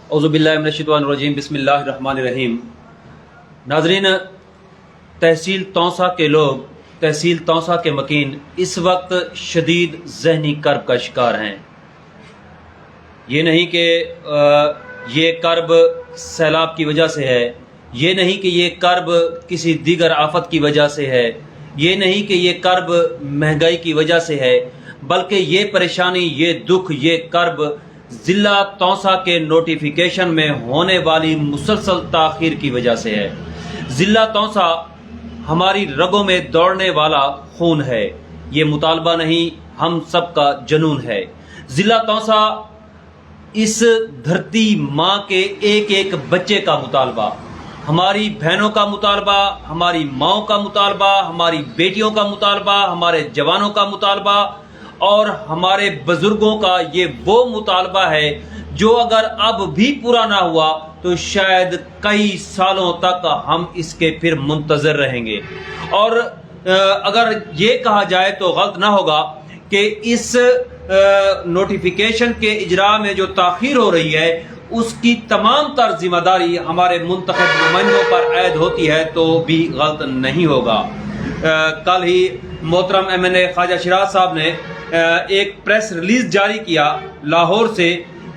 اعوذ باللہ من الشیطان الرجیم، بسم اللہ الرحمن الرحیم۔ ناظرین، تحصیل تونسا کے لوگ، تحصیل تونسا کے مکین اس وقت شدید ذہنی کرب کا شکار ہیں۔ یہ نہیں کہ یہ کرب سیلاب کی وجہ سے ہے، یہ نہیں کہ یہ کرب کسی دیگر آفت کی وجہ سے ہے، یہ نہیں کہ یہ کرب مہنگائی کی وجہ سے ہے، بلکہ یہ پریشانی، یہ دکھ، یہ کرب ضلع تونسا کے نوٹیفیکیشن میں ہونے والی مسلسل تاخیر کی وجہ سے ہے۔ ضلع تونسا ہماری رگوں میں دوڑنے والا خون ہے، یہ مطالبہ نہیں، ہم سب کا جنون ہے۔ ضلع تونسا اس دھرتی ماں کے ایک ایک بچے کا مطالبہ، ہماری بہنوں کا مطالبہ، ہماری ماؤں کا مطالبہ، ہماری بیٹیوں کا مطالبہ، ہمارے جوانوں کا مطالبہ اور ہمارے بزرگوں کا یہ وہ مطالبہ ہے جو اگر اب بھی پورا نہ ہوا تو شاید کئی سالوں تک ہم اس کے پھر منتظر رہیں گے۔ اور اگر یہ کہا جائے تو غلط نہ ہوگا کہ اس نوٹیفیکیشن کے اجراء میں جو تاخیر ہو رہی ہے اس کی تمام تر ذمہ داری ہمارے منتخب نمائندوں پر عائد ہوتی ہے تو بھی غلط نہیں ہوگا۔ کل ہی محترم MNA خواجہ شیراز صاحب نے ایک پریس ریلیز جاری کیا لاہور سے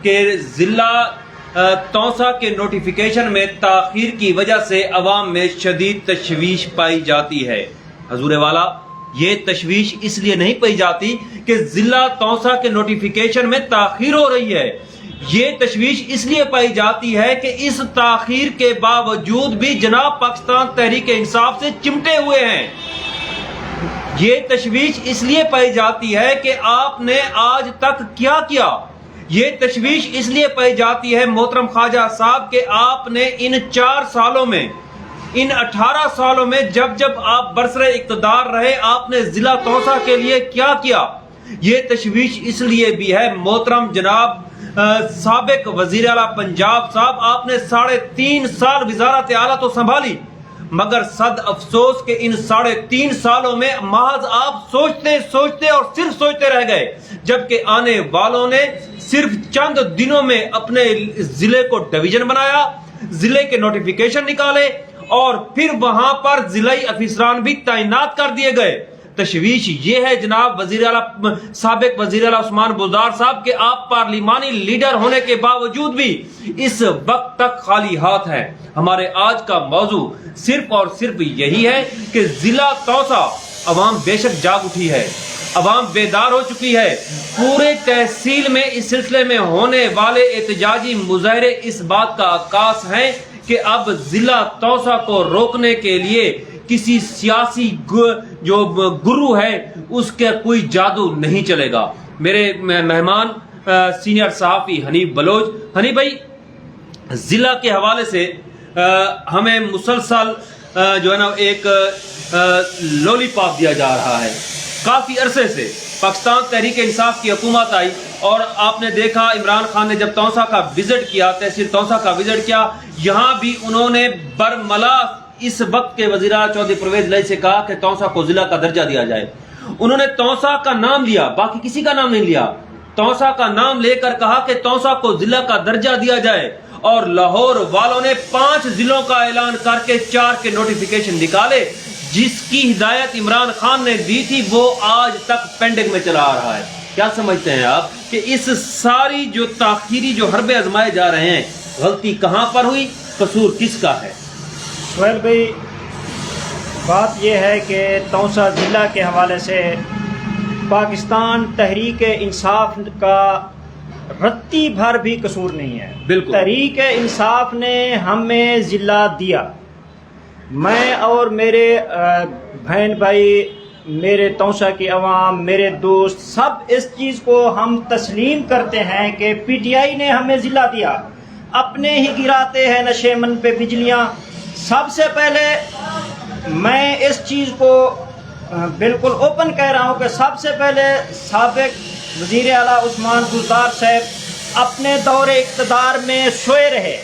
کہ ضلع تونسا کے نوٹیفیکیشن میں تاخیر کی وجہ سے عوام میں شدید تشویش پائی جاتی ہے۔ حضور والا، یہ تشویش اس لیے نہیں پائی جاتی کہ ضلع تونسا کے نوٹیفیکیشن میں تاخیر ہو رہی ہے، یہ تشویش اس لیے پائی جاتی ہے کہ اس تاخیر کے باوجود بھی جناب پاکستان تحریک انصاف سے چمٹے ہوئے ہیں۔ یہ تشویش اس لیے پائی جاتی ہے کہ آپ نے آج تک کیا کیا۔ یہ تشویش اس لیے پائی جاتی ہے محترم خواجہ صاحب کہ آپ نے ان 4 سالوں میں، ان 18 سالوں میں جب آپ برسر اقتدار رہے آپ نے ضلع تونسا کے لیے کیا کیا۔ یہ تشویش اس لیے بھی ہے محترم جناب سابق وزیر اعلیٰ پنجاب صاحب، آپ نے 3.5 سال وزارت اعلیٰ تو سنبھالی، مگر صد افسوس کہ ان 3.5 سالوں میں محض آپ سوچتے اور صرف سوچتے رہ گئے، جبکہ آنے والوں نے صرف چند دنوں میں اپنے ضلع کو ڈویژن بنایا، ضلع کے نوٹیفیکیشن نکالے اور پھر وہاں پر ضلعی افسران بھی تعینات کر دیے گئے۔ تشویش یہ ہے جناب سابق وزیر اعلیٰ عثمان بزدار صاحب کہ آپ پارلیمانی لیڈر ہونے کے باوجود بھی اس وقت تک خالی ہاتھ ہیں۔ ہمارے آج کا موضوع صرف اور صرف یہی ہے کہ ضلع تونسا عوام بے شک جاگ اٹھی ہے، عوام بیدار ہو چکی ہے۔ پورے تحصیل میں اس سلسلے میں ہونے والے احتجاجی مظاہرے اس بات کا عکاس ہیں کہ اب ضلع تونسا کو روکنے کے لیے کسی سیاسی جو گرو ہے اس کے کوئی جادو نہیں چلے گا۔ میرے مہمان سینئر صحافی حنیف بلوچ، حنیف بھائی، ضلع کے حوالے سے ہمیں مسلسل جو ہے نا ایک لولی پاپ دیا جا رہا ہے۔ کافی عرصے سے پاکستان تحریک انصاف کی حکومت آئی اور آپ نے دیکھا عمران خان نے جب تونسا کا وزٹ کیا، تحصیل تونسا کا وزٹ کیا، یہاں بھی انہوں نے برملا اس وقت کے وزیر اعلیٰ چودھری پرویز الہی سے کہا کہ تونسا کو ضلع کا درجہ دیا جائے۔ انہوں نے تونسا کا نام لیا، باقی کسی کا نام نہیں لیا، تونسا کا نام لے کر کہا کہ تونسا کو ضلع کا درجہ دیا جائے، اور لاہور والوں نے 5 ضلعوں کا اعلان کر کے 4 کے نوٹیفیکیشن نکالے۔ جس کی ہدایت عمران خان نے دی تھی وہ آج تک پینڈنگ میں چلا آ رہا ہے۔ کیا سمجھتے ہیں آپ کہ اس ساری جو تاخیری جو حربے آزمائے جا رہے ہیں، غلطی کہاں پر ہوئی، قصور کس کا ہے؟ سہیل بھائی، بات یہ ہے کہ تونسا ضلع کے حوالے سے پاکستان تحریک انصاف کا رتی بھر بھی قصور نہیں ہے۔ بالکل، تحریک انصاف نے ہمیں ضلع دیا، میں اور میرے بہن بھائی، میرے تونسا کی عوام، میرے دوست، سب اس چیز کو ہم تسلیم کرتے ہیں کہ PTI نے ہمیں ضلع دیا۔ اپنے ہی گراتے ہیں نشے من پہ بجلیاں۔ سب سے پہلے میں اس چیز کو بالکل اوپن کہہ رہا ہوں کہ سب سے پہلے سابق وزیر اعلیٰ عثمان بزدار صاحب اپنے دور اقتدار میں سوئے رہے،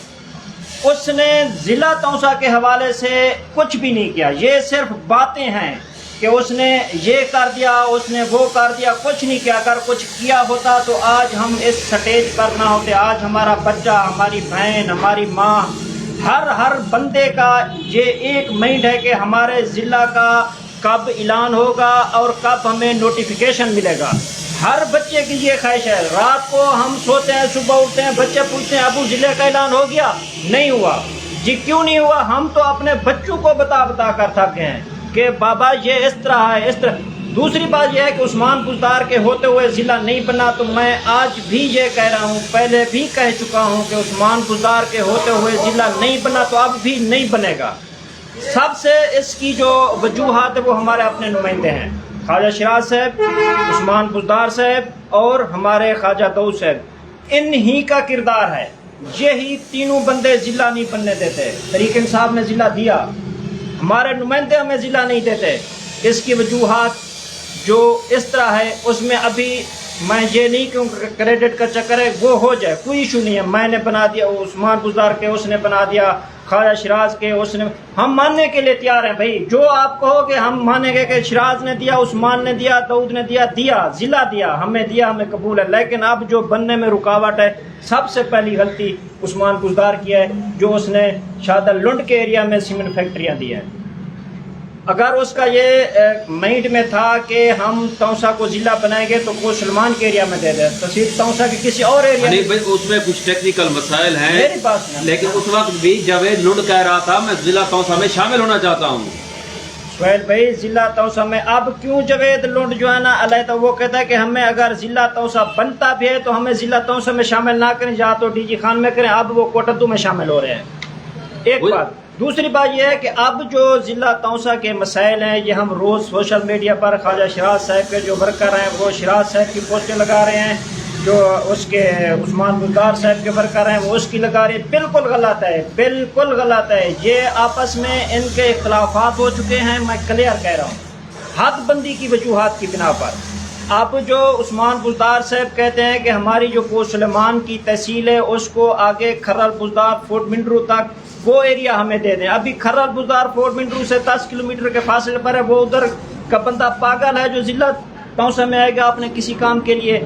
اس نے ضلع تونسا کے حوالے سے کچھ بھی نہیں کیا۔ یہ صرف باتیں ہیں، کہ اس نے یہ کر دیا، اس نے وہ کر دیا، کچھ نہیں کیا. اگر کچھ کیا ہوتا تو آج ہم اس سٹیج پر نہ ہوتے. آج ہمارا بچہ، ہماری بہن، ہماری ماں، ہر بندے کا یہ ایک مائنڈ ہے کہ ہمارے ضلع کا کب اعلان ہوگا اور کب ہمیں نوٹیفیکیشن ملے گا. ہر بچے کی یہ خواہش ہے. رات کو ہم سوتے ہیں، صبح اٹھتے ہیں، بچے پوچھتے ہیں ابو ضلع کا اعلان ہو گیا؟ نہیں ہوا. جی کیوں نہیں ہوا؟ ہم تو اپنے بچوں کو بتا کر تھک گئے ہیں کہ بابا یہ اس طرح ہے، اس طرح. دوسری بات یہ ہے کہ عثمان بزدار کے ہوتے ہوئے ضلع نہیں بنا، تو میں آج بھی یہ کہہ رہا ہوں، پہلے بھی کہہ چکا ہوں کہ عثمان بزدار کے ہوتے ہوئے ضلع نہیں بنا تو اب بھی نہیں بنے گا. سب سے اس کی جو وجوہات ہے وہ ہمارے اپنے نمائندے ہیں، خواجہ شیراز صاحب، عثمان بزدار صاحب اور ہمارے خواجہ داؤد صاحب. انہی کا کردار ہے. یہی تینوں بندے ضلع نہیں بننے دیتے. طریق انصاف نے ضلع دیا، ہمارے نمائندے ہمیں ضلع نہیں دیتے. اس کی وجوہات جو اس طرح ہے اس میں ابھی میں یہ نہیں کہوں کہ کریڈٹ کا چکر ہے، وہ ہو جائے، کوئی ایشو نہیں ہے. میں نے بنا دیا، عثمان بزدار کے اس نے بنا دیا، خواجہ شیراز کے اس نے. ہم ماننے کے لیے تیار ہیں بھائی. جو آپ کہو کہ ہم مانیں گے کہ شیراز نے دیا، عثمان نے دیا، داؤد نے دیا، ضلع دیا، ہمیں قبول ہے. لیکن اب جو بننے میں رکاوٹ ہے، سب سے پہلی غلطی عثمان بزدار کی ہے جو اس نے شادر لنڈ کے ایریا میں سیمنٹ فیکٹریاں دی ہیں. اگر اس کا یہ مائنڈ میں تھا کہ ہم تونسا کو ضلع بنائیں گے تو وہ سلمان کے ایریا میں دے دیں، تحصیل تونسا کے کسی اور ایریا میں. بھائی اس میں کچھ ٹیکنیکل مسائل ہیں، میری بات سنیں. لیکن اس وقت بھی جاوید لنڈ کہہ رہا تھا میں ضلع تونسا میں شامل ہونا چاہتا ہوں. سہیل بھائی ضلع تونسا میں اب کیوں جاوید لنڈ جو ہے نا علیحدہ وہ کہتا ہے کہ ہمیں اگر ضلع تونسا بنتا بھی ہے تو ہمیں ضلع تونسا میں شامل نہ کریں، یا تو ڈی جی خان میں کریں. اب وہ کوٹدو میں شامل ہو رہے ہیں. ایک بات. دوسری بات یہ ہے کہ اب جو ضلع تونسا کے مسائل ہیں یہ ہم روز سوشل میڈیا پر خواجہ شیراز صاحب کے جو ورکر ہیں وہ شیراز صاحب کی پوسٹیں لگا رہے ہیں، جو اس کے عثمان بزدار صاحب کے ورکر ہیں وہ اس کی لگا رہے ہیں. بالکل غلط ہے، بالکل غلط ہے. یہ آپس میں ان کے اختلافات ہو چکے ہیں. میں کلیئر کہہ رہا ہوں، حد بندی کی وجوہات کی بنا پر. اب جو عثمان بزدار صاحب کہتے ہیں کہ ہماری جو کوٹ سلیمان کی تحصیل ہے اس کو آگے کھرر بزدار فورٹ منڈرو تک وہ ایریا ہمیں دے دیں. ابھی کھرر بزدار فورٹ منڈرو سے 10 کلومیٹر کے فاصلے پر ہے. وہ ادھر کا بندہ پاگل ہے جو ضلع تونسا میں آئے گا اپنے کسی کام کے لیے.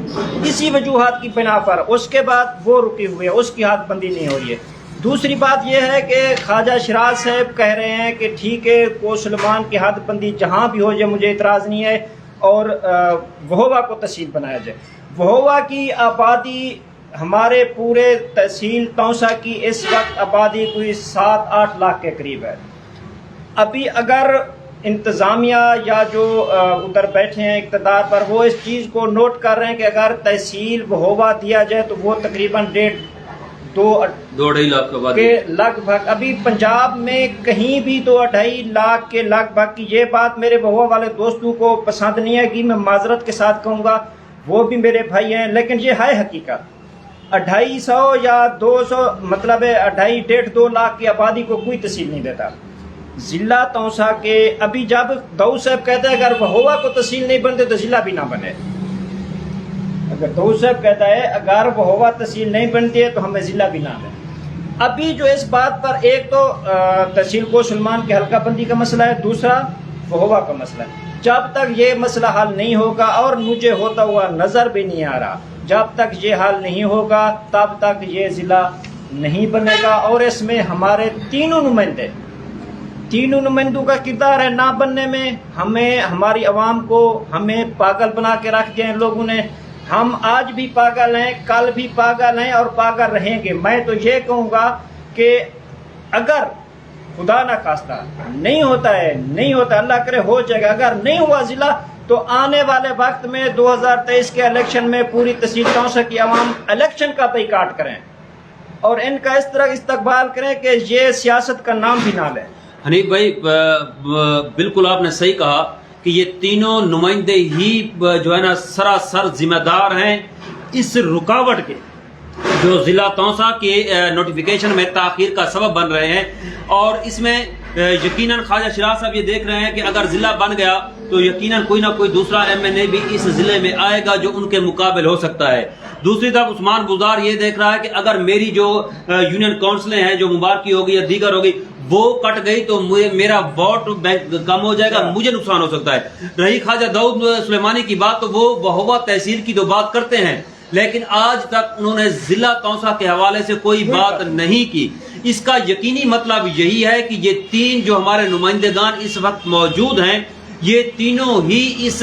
اسی وجوہات کی بنا پر اس کے بعد وہ رکی ہوئے، اس کی حد بندی نہیں ہو رہی ہے. دوسری بات یہ ہے کہ خواجہ شیراز صاحب کہہ رہے ہیں کہ ٹھیک ہے کوٹ سلیمان کی حد بندی جہاں بھی ہو جائے مجھے اعتراض نہیں ہے، اور وہوبا کو تحصیل بنایا جائے. وہوبا کی آبادی ہمارے پورے تحصیل تونسا کی اس وقت آبادی کوئی 7-8 لاکھ کے قریب ہے. ابھی اگر انتظامیہ یا جو ادھر بیٹھے ہیں اقتدار پر وہ اس چیز کو نوٹ کر رہے ہیں کہ اگر تحصیل وہوبا دیا جائے تو وہ تقریباً 1.5-2 لاکھ کے لگ بھگ. ابھی پنجاب میں کہیں بھی 2-2.5 لاکھ کے لگ بھگ کی. یہ بات میرے وہوبا والے دوستوں کو پسند نہیں ہے کہ میں معذرت کے ساتھ کہوں گا، وہ بھی میرے بھائی ہیں، لیکن یہ ہے حقیقت. 250 یا 200 مطلب ہے 2.5-2 لاکھ کی آبادی کو کوئی تحصیل نہیں دیتا. ضلع تونسا کے ابھی جب داؤد صاحب کہتے ہیں اگر وہوبا کو تحصیل نہیں بنتے تو ضلع بھی نہ بنے. اگر داؤد صاحب کہتا ہے اگر وہوبا تحصیل نہیں بنتی ہے تو ہمیں ضلع بھی نہ بنے. ابھی جو اس بات پر ایک تو تحصیل کوٹ سلیمان کے حلقہ بندی کا مسئلہ ہے، دوسرا وہوبا کا مسئلہ ہے. جب تک یہ مسئلہ حل نہیں ہوگا، اور مجھے ہوتا ہوا نظر بھی نہیں آ رہا، جب تک یہ حل نہیں ہوگا تب تک یہ ضلع نہیں بنے گا. اور اس میں ہمارے تینوں نمائندوں کا کردار ہے نہ بننے میں. ہمیں ہماری عوام کو ہمیں پاگل بنا کے رکھ دیا ان لوگوں نے. ہم آج بھی پاگل ہیں، کل بھی پاگل ہیں اور پاگل رہیں گے. میں تو یہ کہوں گا کہ اگر خدا نہ خواستہ نہیں ہوتا ہے، اللہ کرے ہو جائے گا، اگر نہیں ہوا ضلع تو آنے والے وقت میں 2023 کے الیکشن میں پوری تحصیل تونسا کی عوام الیکشن کا بائیکاٹ کریں اور ان کا اس طرح استقبال کریں کہ یہ سیاست کا نام بھی نہ لیں. حنیف بھائی بالکل آپ نے صحیح کہا کہ یہ تینوں نمائندے ہی جو ہے نا سراسر ذمہ دار ہیں اس رکاوٹ کے جو ضلع تونسا کے نوٹیفیکیشن میں تاخیر کا سبب بن رہے ہیں. اور اس میں یقیناً خواجہ شیراز صاحب یہ دیکھ رہے ہیں کہ اگر ضلع بن گیا تو یقیناً کوئی نہ کوئی دوسرا MNA بھی اس ضلع میں آئے گا جو ان کے مقابل ہو سکتا ہے. دوسری طرف عثمان بزدار یہ دیکھ رہا ہے کہ اگر میری جو یونین کونسلیں ہیں جو مبارکی ہوگی یا دیگر ہوگی وہ کٹ گئی تو میرا ووٹ بینک کم ہو جائے گا, مجھے نقصان ہو سکتا ہے. رہی خواجہ داؤد سلیمانی کی بات, تو وہ بہوا تحصیل کی تو بات کرتے ہیں, لیکن آج تک انہوں نے ضلع تونسا کے حوالے سے کوئی بات نہیں کی. اس کا یقینی مطلب یہی ہے کہ یہ تین جو ہمارے نمائندگان اس وقت موجود ہیں, یہ تینوں ہی اس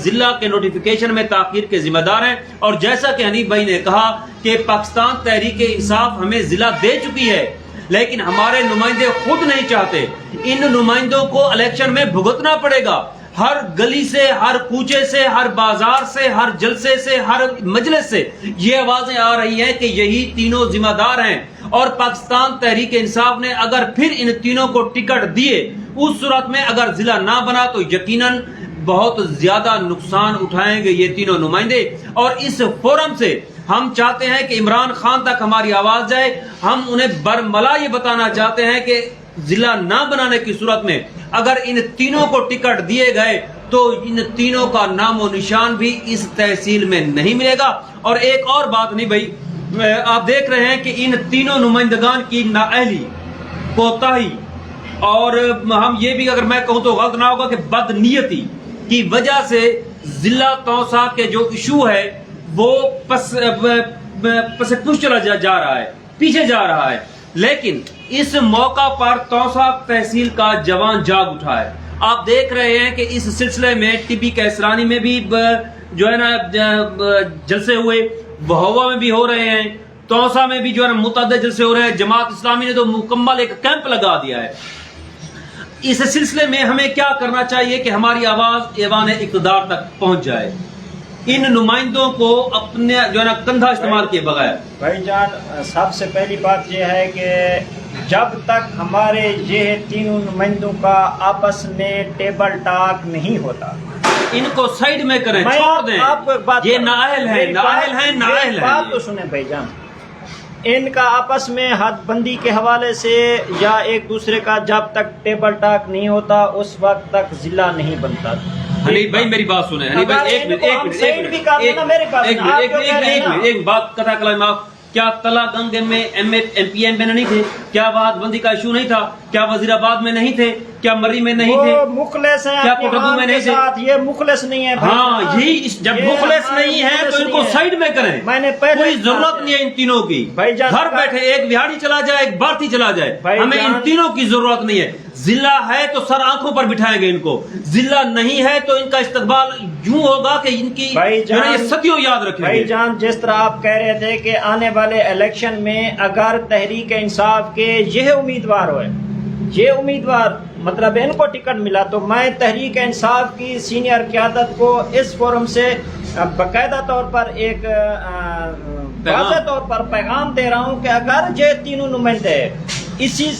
ضلع کے نوٹیفیکیشن میں تاخیر کے ذمہ دار ہیں. اور جیسا کہ حنیف بھائی نے کہا کہ پاکستان تحریک انصاف ہمیں ضلع دے چکی ہے, لیکن ہمارے نمائندے خود نہیں چاہتے. ان نمائندوں کو الیکشن میں بھگتنا پڑے گا. ہر گلی سے, ہر کوچے سے, ہر بازار سے, ہر جلسے سے, ہر مجلس سے یہ آوازیں آ رہی ہیں کہ یہی تینوں ذمہ دار ہیں. اور پاکستان تحریک انصاف نے اگر پھر ان تینوں کو ٹکٹ دیے, اس صورت میں اگر ضلع نہ بنا تو یقیناً بہت زیادہ نقصان اٹھائیں گے یہ تینوں نمائندے. اور اس فورم سے ہم چاہتے ہیں کہ عمران خان تک ہماری آواز جائے. ہم انہیں برملا یہ بتانا چاہتے ہیں کہ ضلع نہ بنانے کی صورت میں اگر ان تینوں کو ٹکٹ دیے گئے تو ان تینوں کا نام و نشان بھی اس تحصیل میں نہیں ملے گا. اور ایک اور بات نہیں بھائی, آپ دیکھ رہے ہیں کہ ان تینوں نمائندگان کی نااہلی, کوتاہی, اور ہم یہ بھی اگر میں کہوں تو غلط نہ ہوگا کہ بدنیتی کی وجہ سے ضلع تونسا کے جو ایشو ہے وہ پس چلا جا رہا ہے, پیچھے جا رہا ہے. لیکن اس موقع پر تونسا تحصیل کا جوان جاگ اٹھا ہے. آپ دیکھ رہے ہیں کہ اس سلسلے میں ٹی کیسرانی میں بھی جو ہے نا جلسے ہوئے, بہوا میں بھی ہو رہے ہیں, تونسا میں بھی جو ہے نا متعدد جلسے ہو رہے ہیں. جماعت اسلامی نے تو مکمل ایک کیمپ لگا دیا ہے. اس سلسلے میں ہمیں کیا کرنا چاہیے کہ ہماری آواز ایوان اقتدار تک پہنچ جائے, ان نمائندوں کو اپنے جو ہے نا کندھا استعمال کیے بغیر. بھائی جان, سب سے پہلی بات یہ ہے کہ جب تک ہمارے یہ تینوں نمائندوں کا آپس میں ٹیبل ٹاک نہیں ہوتا, ان کو سائڈ میں کریں, چھوڑ دیں. یہ نااہل ہیں, نااہل ہیں, نااہل ہیں. بات تو سنیں بھائی جان, ان کا آپس میں حد بندی کے حوالے سے یا ایک دوسرے کا جب تک ٹیبل ٹاک نہیں ہوتا اس وقت تک ضلع نہیں بنتا. حنیف بھائی میری بات سنیں, حنیف بھائی ایک بات قطع کلام. آپ کیا تلا گنگ میں ایم پی ایم میں نہیں تھے؟ کیا وہاں بندی کا ایشو نہیں تھا؟ کیا وزیر آباد میں نہیں تھے؟ کیا مری میں نہیں تھے؟ مخلص ہیں, کیا کوٹبو میں نہیں تھے؟ یہ مخلص نہیں ہے. ہاں, یہی جب مخلص نہیں ہے تو ان کو سائڈ میں کریں. میں نے کوئی ضرورت نہیں ہے ان تینوں کی. گھر بیٹھے ایک بہاڑی چلا جائے, ایک بھارتی چلا جائے, ہمیں ان تینوں کی ضرورت نہیں ہے. ضلع ہے تو سر آنکھوں پر بٹھائیں گے ان کو, ضلع نہیں ہے تو ان کا استقبال یوں ہوگا کہ ان کی صدیوں یاد رکھیں گے. بھائی جان, جس طرح آپ کہہ رہے تھے کہ آنے والے الیکشن میں اگر تحریک انصاف کے یہ امیدوار ہوئے, یہ امیدوار مطلب ان کو ٹکٹ ملا, تو میں تحریک انصاف کی سینئر قیادت کو اس فورم سے باقاعدہ طور پر ایک واضح طور پر پیغام دے رہا ہوں کہ اگر یہ تینوں نمائندے اسی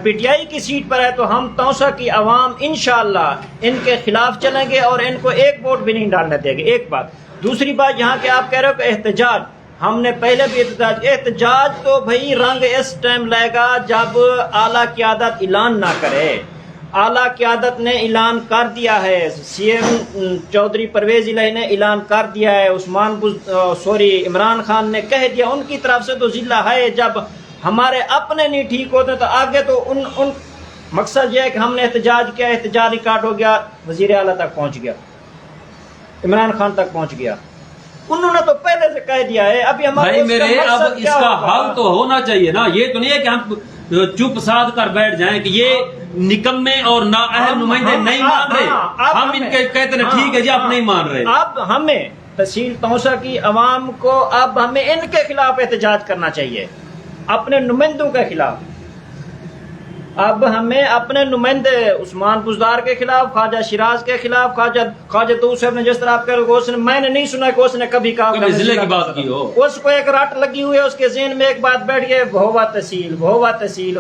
پی ٹی آئی کی سیٹ پر ہے تو ہم تونسا کی عوام انشاءاللہ ان کے خلاف چلیں گے اور ان کو ایک ووٹ بھی نہیں ڈالنے دیں گے. ایک بات. دوسری بات, یہاں کے آپ کہہ رہے ہو کہ احتجاج, ہم نے پہلے بھی احتجاج تو بھائی رنگ اس ٹائم لائے گا جب اعلیٰ قیادت اعلان نہ کرے. اعلیٰ قیادت نے اعلان کر دیا ہے, سی ایم چودھری پرویز الہی نے اعلان کر دیا ہے, عمران خان نے کہہ دیا, ان کی طرف سے تو ضلع ہے. جب ہمارے اپنے نہیں ٹھیک ہوتے تو آگے تو ان مقصد یہ ہے کہ ہم نے احتجاج کیا, احتجاج ریکارڈ ہو گیا, وزیر اعلیٰ تک پہنچ گیا, عمران خان تک پہنچ گیا. انہوں نے تو پہلے سے کہہ دیا ہے. ابھی ہمارے میرے اب اس کا حل تو ہونا چاہیے نا. یہ تو نہیں ہے کہ ہم چپ سادھ کر بیٹھ جائیں کہ یہ نکمے اور نااہل نمائندے نہیں مان رہے, ہم ان کے کہتے ہیں ٹھیک ہے جی آپ نہیں مان رہے. اب ہمیں تحصیل تونسا کی عوام کو اب ہمیں ان کے خلاف احتجاج کرنا چاہیے, اپنے نمائندوں کے خلاف. اب ہمیں اپنے نمائندے عثمان بزدار کے خلاف, خواجہ شیراز کے خلاف, خواجہ دو صاحب نے جس طرح آپ کہہ رہے, میں نے نہیں سنا کہ اس نے کبھی کہا ضلع کی بات کی ہو. اس کو ایک رٹ لگی ہوئی ہے, اس کے ذہن میں ایک بات بیٹھ گئی, بہوا تحصیل, بہوا تحصیل.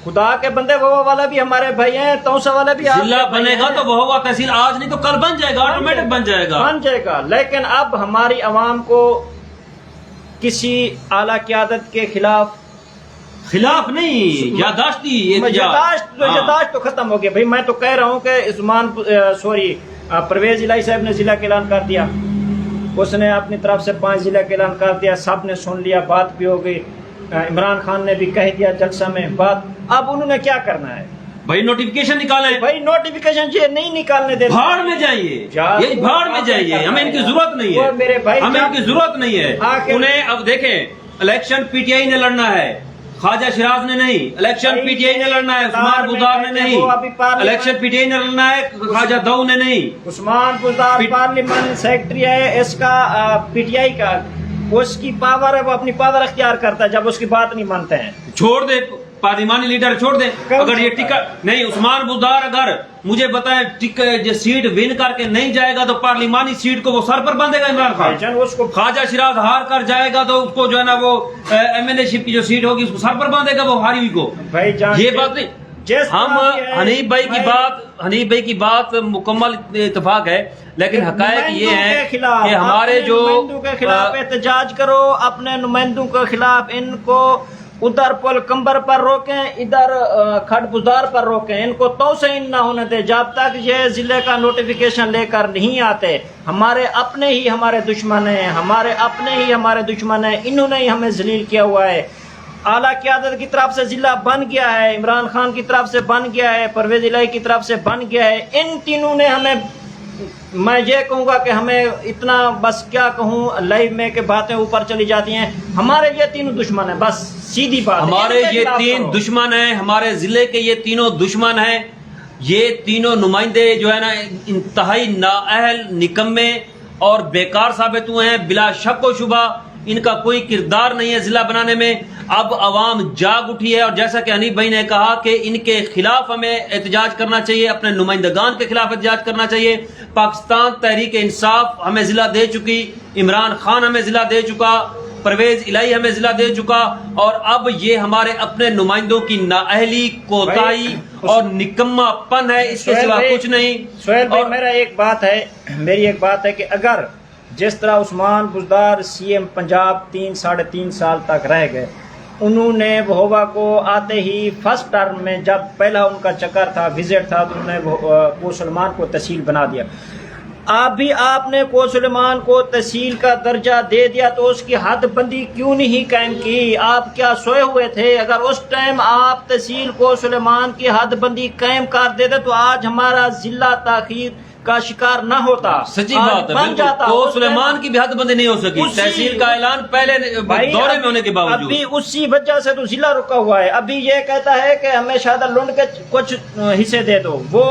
خدا کے بندے, بہوا والا بھی ہمارے بھائی ہیں, تونسا والا بھی. ضلع بنے گا تو بہوا تحصیل آج نہیں تو کل بن جائے گا, آٹومیٹک بن جائے گا. لیکن اب ہماری عوام کو کسی اعلیٰ قیادت کے خلاف نہیں, یاداشت تو ختم ہو گیا. بھائی میں تو کہہ رہا ہوں کہ پرویز الہی صاحب نے ضلع کا اعلان کر دیا, اس نے اپنی طرف سے 5 ضلع کا اعلان کر دیا, سب نے سن لیا, بات بھی ہو گئی. عمران خان نے بھی کہہ دیا جلسہ میں بات. اب انہوں نے کیا کرنا ہے بھائی نوٹیفکیشن نکالیں. بھائی نوٹیفیکیشن یہ نہیں نکالنے دیتے. بھاڑ میں جائیے, یہ بھاڑ میں جائیے, ہمیں ان کی ضرورت نہیں وہ میرے ہے, بھائی ہمیں ان کی ضرورت نہیں ہے. انہیں اب دیکھیں الیکشن پی ٹی آئی نے لڑنا ہے, خواجہ شیراز نے نہیں. الیکشن پی ٹی آئی نے لڑنا ہے, عثمان بزدار نے نہیں. الیکشن پی ٹی آئی نے لڑنا ہے, خواجہ دو نے نہیں. عثمان بزدار پارلیمنٹ سیکرٹری ہے, اس کا پی ٹی آئی کا اس کی پاور ہے, وہ اپنی پاور اختیار کرتا ہے جب اس کی بات نہیں مانتے ہیں. چھوڑ دے پارلیمانی لیڈر, چھوڑ دیں. اگر یہ ٹکٹ نہیں, عثمان بزدار اگر مجھے بتائیں ٹکٹ سیٹ ون کر کے نہیں جائے گا تو پارلیمانی سیٹ کو وہ سر پر باندھے گا عمران خان. اس کو خواجہ شیراز ہار کر جائے گا تو اس کو جو ہے نا وہ ایم ایل اے شپ کی جو سیٹ ہوگی اس کو سر پر باندھے گا وہ ہاری ہوئی کو. یہ بات نہیں. ہم حنیف بھائی کی بات مکمل اتفاق ہے, لیکن حقائق یہ ہے کہ ہمارے جو نمائندوں کے خلاف احتجاج کرو, اپنے نمائندوں کے خلاف ان کو ادھر پل کمبر پر روکیں, ادھر کھٹ بزدار پر روکیں, ان کو توسین نہ ہونے دیں جب تک یہ ضلع کا نوٹیفیکیشن لے کر نہیں آتے. ہمارے اپنے ہی ہمارے دشمن ہیں, ہمارے اپنے ہی ہمارے دشمن ہیں, انہوں نے ہی ہمیں ذلیل کیا ہوا ہے. اعلیٰ قیادت کی طرف سے ضلع بن گیا ہے, عمران خان کی طرف سے بن گیا ہے, پرویز الہی کی طرف سے بن گیا ہے. ان تینوں نے ہمیں, میں یہ کہوں گا کہ ہمیں اتنا بس کیا کہوں لائیو میں کہ باتیں اوپر چلی جاتی ہیں. ہمارے یہ تینوں دشمن ہیں, بس سیدھی بات. ہمارے یہ تین دشمن ہیں, ہمارے ضلع کے یہ تینوں دشمن ہیں. یہ تینوں نمائندے جو ہے نا انتہائی نااہل, نکمے اور بیکار ثابت ہوئے ہیں. بلا شک و شبہ ان کا کوئی کردار نہیں ہے ضلع بنانے میں. اب عوام جاگ اٹھی ہے, اور جیسا کہ حنیف بھائی نے کہا کہ ان کے خلاف ہمیں احتجاج کرنا چاہیے, اپنے نمائندگان کے خلاف احتجاج کرنا چاہیے. پاکستان تحریک انصاف ہمیں ضلع دے چکی, عمران خان ہمیں ضلع دے چکا, پرویز الہی ہمیں ضلع دے چکا, اور اب یہ ہمارے اپنے نمائندوں کی نااہلی, کوتاہی اور نکما پن ہے, اس کے سوا کچھ نہیں. سہیل بھائی میری ایک بات ہے کہ اگر جس طرح عثمان بزدار سی ایم پنجاب 3.5 سال تک رہ گئے, انہوں نے بہوا کو آتے ہی فرسٹ ٹرم میں جب پہلا ان کا چکر تھا, وزٹ تھا, تو انہوں نے کو سلیمان کو تحصیل بنا دیا. آپ نے کو سلیمان کو تحصیل کا درجہ دے دیا, تو اس کی حد بندی کیوں نہیں قائم کی؟ آپ کیا سوئے ہوئے تھے؟ اگر اس ٹائم آپ تحصیل کو سلیمان کی حد بندی قائم کر دیتے تو آج ہمارا ضلع تاخیر کا شکار نہ ہوتا. سچی بات ہے, بالکل. تو سلیمان کی بھی حد بندی نہیں ہو سکی, تحصیل کا اعلان پہلے دورے میں ہونے کے باوجود. ابھی اسی وجہ سے تو ضلع رکا ہوا ہے. ابھی یہ کہتا ہے کہ ہمیں شاید لنڈ کے کچھ حصے دے دو. وہ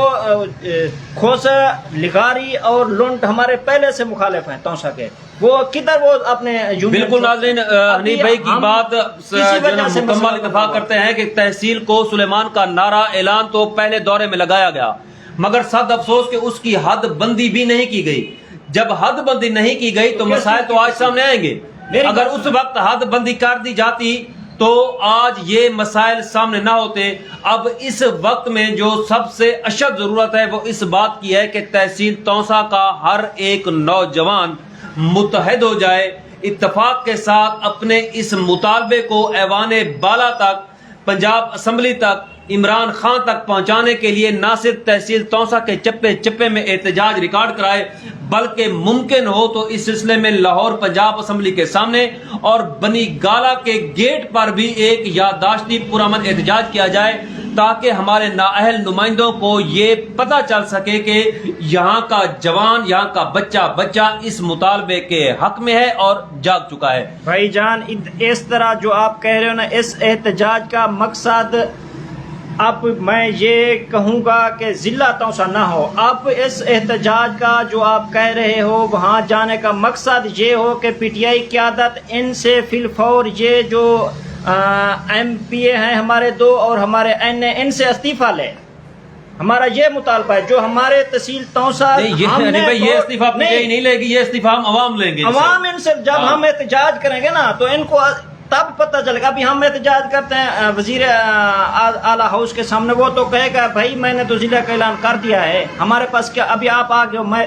کھوسا, لگاری اور لنڈ ہمارے پہلے سے مخالف ہیں توسا کے. وہ کدھر وہ اپنے بالکل. ناظرین, حنیف بھائی کی بات مکمل اتفاق کرتے ہیں کہ تحصیل کو سلیمان کا نعرہ اعلان تو پہلے دورے میں لگایا گیا, مگر صد افسوس کہ اس کی حد بندی بھی نہیں کی گئی. جب حد بندی نہیں کی گئی تو مسائل تو آج سامنے آئیں گے. اگر اس وقت حد بندی کر دی جاتی تو آج یہ مسائل سامنے نہ ہوتے. اب اس وقت میں جو سب سے اشد ضرورت ہے وہ اس بات کی ہے کہ تحصیل توسا کا ہر ایک نوجوان متحد ہو جائے, اتفاق کے ساتھ اپنے اس مطالبے کو ایوان بالا تک, پنجاب اسمبلی تک, عمران خان تک پہنچانے کے لیے نہ صرف تحصیل توسا کے چپے چپے میں احتجاج ریکارڈ کرائے, بلکہ ممکن ہو تو اس سلسلے میں لاہور پنجاب اسمبلی کے سامنے اور بنی گالا کے گیٹ پر بھی ایک یادداشتی پرامن احتجاج کیا جائے, تاکہ ہمارے نااہل نمائندوں کو یہ پتہ چل سکے کہ یہاں کا جوان, یہاں کا بچہ اس مطالبے کے حق میں ہے اور جاگ چکا ہے. بھائی جان, اس طرح جو آپ کہہ رہے ہو نا, اس احتجاج کا مقصد, اب میں یہ کہوں گا کہ ضلع توسا نہ ہو. اب اس احتجاج کا جو آپ کہہ رہے ہو وہاں جانے کا مقصد یہ ہو کہ پی ٹی آئی قیادت ان سے فی الفور یہ جو ایم پی اے ہیں ہمارے 2 اور ہمارے این اے, ان سے استعفیٰ لے. ہمارا یہ مطالبہ ہے. جو ہمارے تحصیل توسا, یہ استعفیٰ نہیں لے گی, یہ استعفیٰ ہم عوام لیں گے. عوام ان سے جب ہم احتجاج کریں گے نا تو ان کو تب پتہ چلے گا. ابھی ہم احتجاج کرتے ہیں وزیر اعلیٰ ہاؤس کے سامنے, وہ تو کہے گا بھائی میں نے تو ضلع کا اعلان کر دیا ہے, ہمارے پاس کیا. ابھی آپ آ گئے, میں